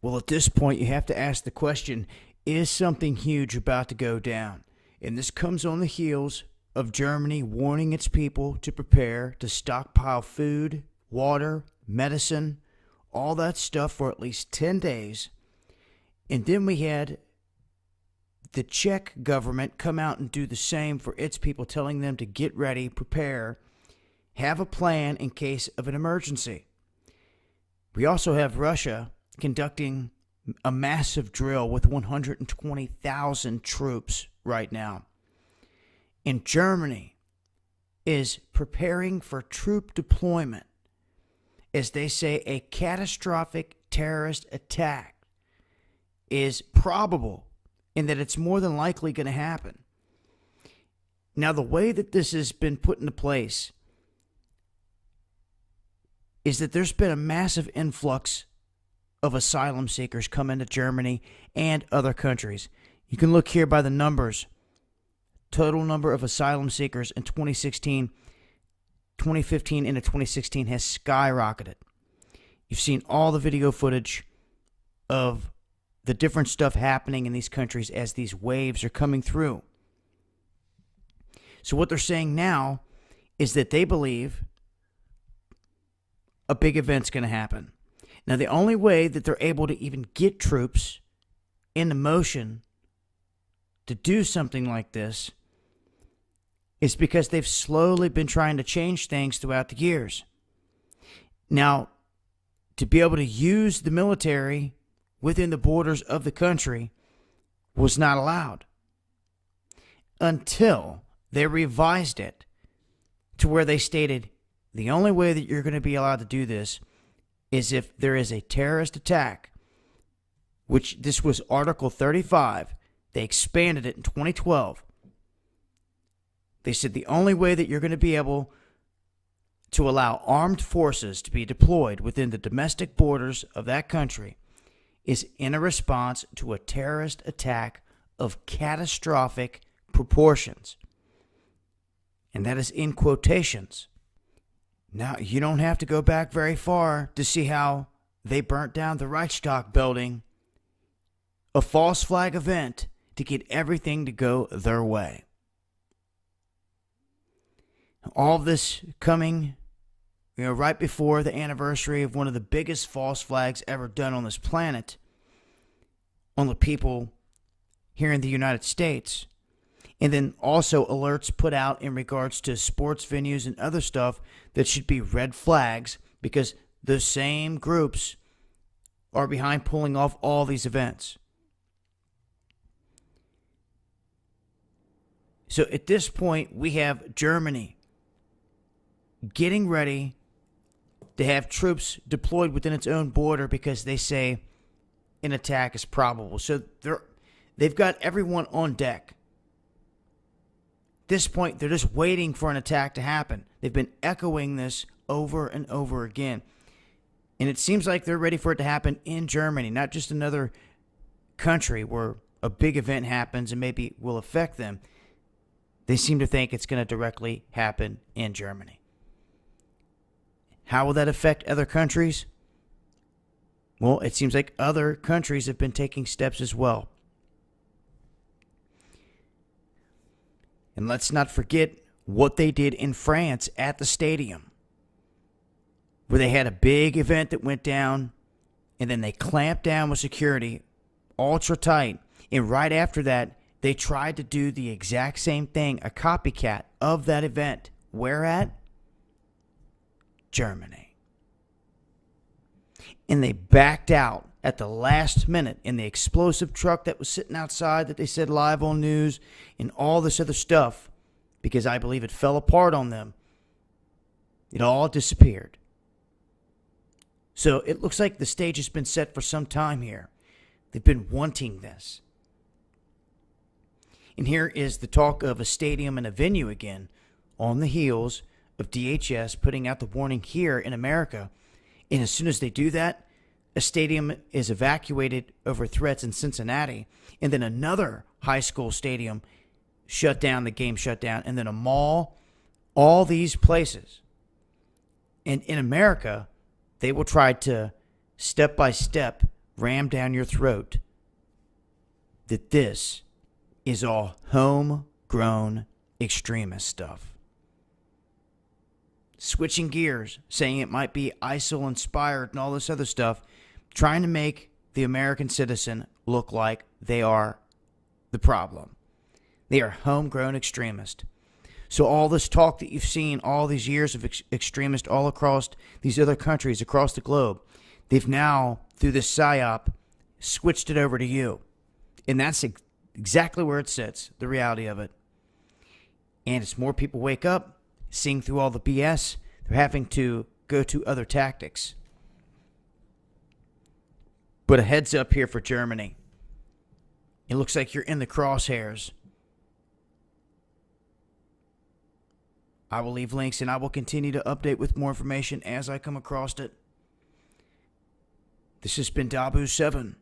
Well, at this point, you have to ask the question, is something huge about to go down? And this comes on the heels of Germany warning its people to prepare to stockpile food, water, medicine, all that stuff for at least 10 days. And then we had the Czech government come out and do the same for its people, telling them to get ready, prepare, have a plan in case of an emergency. We also have Russia conducting a massive drill with 120,000 troops right now. And Germany is preparing for troop deployment. As they say, a catastrophic terrorist attack is probable and that it's more than likely going to happen. Now, the way that this has been put into place is that there's been a massive influx of asylum seekers come into Germany and other countries. You can look here by the numbers. Total number of asylum seekers in 2015 into 2016 has skyrocketed. You've seen all the video footage of the different stuff happening in these countries as these waves are coming through. So what they're saying now is that they believe a big event's going to happen. Now, the only way that they're able to even get troops into motion to do something like this is because they've slowly been trying to change things throughout the years. Now, to be able to use the military within the borders of the country was not allowed until they revised it to where they stated the only way that you're going to be allowed to do this is if there is a terrorist attack, which this was Article 35. They expanded it in 2012. They said the only way that you're going to be able to allow armed forces to be deployed within the domestic borders of that country is in a response to a terrorist attack of catastrophic proportions. And that is in quotations. Now, you don't have to go back very far to see how they burnt down the Reichstag building, a false flag event to get everything to go their way. All this coming, right before the anniversary of one of the biggest false flags ever done on this planet, on the people here in the United States. And then also alerts put out in regards to sports venues and other stuff that should be red flags because the same groups are behind pulling off all these events. So at this point, we have Germany getting ready to have troops deployed within its own border because they say an attack is probable. So they've got everyone on deck. At this point, they're just waiting for an attack to happen. They've been echoing this over and over again. And it seems like they're ready for it to happen in Germany, not just another country where a big event happens and maybe will affect them. They seem to think it's going to directly happen in Germany. How will that affect other countries? Well, it seems like other countries have been taking steps as well. And let's not forget what they did in France at the stadium, where they had a big event that went down, and then they clamped down with security, ultra tight. And right after that, they tried to do the exact same thing, a copycat of that event. Where at? Germany. And they backed out at the last minute in the explosive truck that was sitting outside that they said live on news and all this other stuff because I believe it fell apart on them. It all disappeared. So it looks like the stage has been set for some time here. They've been wanting this. And here is the talk of a stadium and a venue again on the heels of DHS putting out the warning here in America. And as soon as they do that, a stadium is evacuated over threats in Cincinnati, and then another high school stadium shut down, the game shut down, and then a mall, all these places. And in America, they will try to step by step rammed down your throat that this is all homegrown extremist stuff. Switching gears, saying it might be ISIL inspired and all this other stuff, trying to make the American citizen look like they are the problem. They are homegrown extremists. So all this talk that you've seen all these years of extremists all across these other countries across the globe, they've now, through this PSYOP, switched it over to you. And that's exactly where it sits, the reality of it. And as more people wake up, seeing through all the BS, they're having to go to other tactics. But a heads up here for Germany. It looks like you're in the crosshairs. I will leave links and I will continue to update with more information as I come across it. This has been Dabu7.